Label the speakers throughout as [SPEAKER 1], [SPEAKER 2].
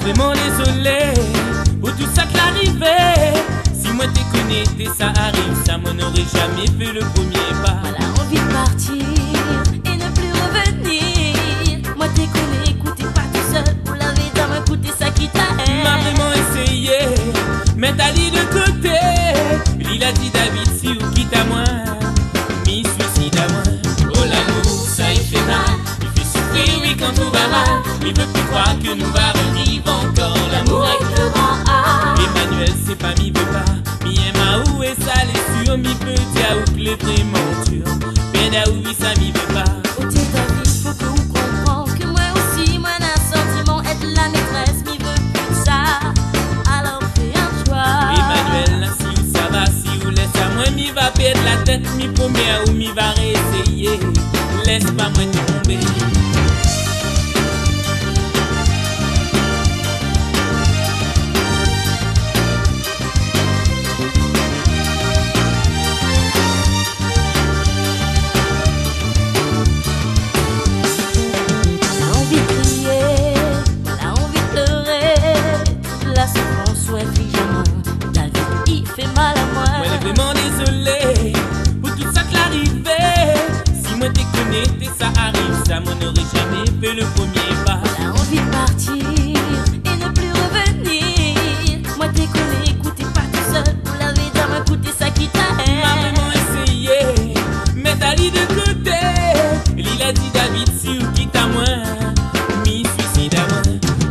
[SPEAKER 1] Vraiment désolé pour tout ça qui l'arrivait. Si moi t'ai connecté, ça arrive, ça m'en aurait jamais fait le premier pas.
[SPEAKER 2] Elle a envie de partir et ne plus revenir. Moi t'ai connu, écoutez pas tout seul. Vous l'avez dans ma côté, ça qui t'aide.
[SPEAKER 1] M'a vraiment essayé, mais t'as dit de côté. Il a dit David, si ou quitte à moi, m'y suicide à moi. Oh l'amour, ça il fait mal, il fait souffrir, oui quand tout va mal. Il veut plus croire que nous va revivre encore. L'amour est le grand A. Emmanuel c'est pas mi veut pas, mi aima où est ça les sûr, mi petit à ou que les vraiment dur. Péda oui ça mi veut pas.
[SPEAKER 2] Oh t'es David, faut que vous compreniez que moi aussi, moi n'a sentiment être la maîtresse, mi veut plus de ça. Alors fais un choix.
[SPEAKER 1] Emmanuel là si ou ça va, si ou laisse à moi, mi va perdre la tête, mi première ou mi va réessayer. Laisse pas moi tomber. Vraiment désolé pour tout ça qui l'arrivait. Si moi t'ai connecté, ça arrive, ça m'en aurait jamais fait le premier pas.
[SPEAKER 2] Elle a envie de partir et ne plus revenir. Moi t'ai connu, écoutez pas tout seul. Vous l'avez dans ma côté, ça qui t'aide.
[SPEAKER 1] M'a vraiment essayé, mais t'as dit de côté. Il a dit David, si ou quitte à moi, m'y suicide à moi.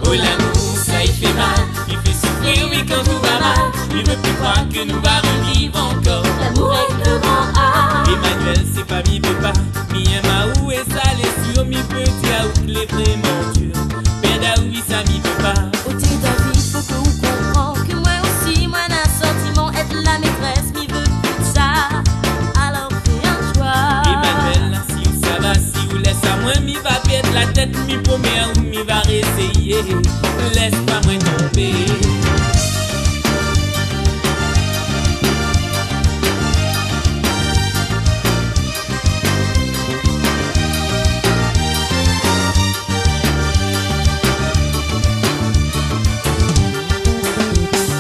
[SPEAKER 1] Oh l'amour, ça il fait mal, il fait souffrir, oui quand tout va mal. Il veut plus croire que nous va revivre encore.
[SPEAKER 2] L'amour est le grand A.
[SPEAKER 1] Emmanuel c'est pas mi veut pas, mi aima où est ça les sûr, mi petit à ou les vraiment dur. Péda oui ça mi veut pas.
[SPEAKER 2] Oh t'es David, faut que vous compreniez que moi aussi, moi n'a sentiment être la maîtresse, mi veut plus de ça. Alors fais un choix.
[SPEAKER 1] Emmanuel là si ou ça va, si ou laisse à moi, mi va perdre la tête, mi première ou mi va réessayer. Laisse pas moi tomber.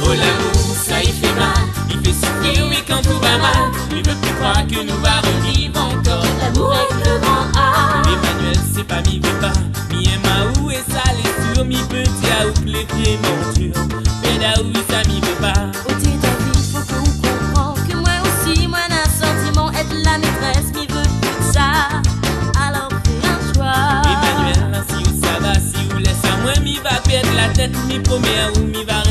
[SPEAKER 1] Oh l'amour, ça il fait mal, il fait souffrir, oui quand tout va mal. Il veut plus croire que nous va revivre encore.
[SPEAKER 2] L'amour est le grand A.
[SPEAKER 1] Emmanuel c'est pas mi veut pas, mi aima où est ça les sûr, mi petit à ou les pieds mentures. Péda oui ça mi veut pas.
[SPEAKER 2] Oh t'es David, faut que vous compreniez que moi aussi, moi n'a sentiment être la maîtresse, mi veut plus de ça. Alors fais un choix.
[SPEAKER 1] Emmanuel là si ou ça va, si ou laisse à moi, mi va perdre la tête, mi première ou mi va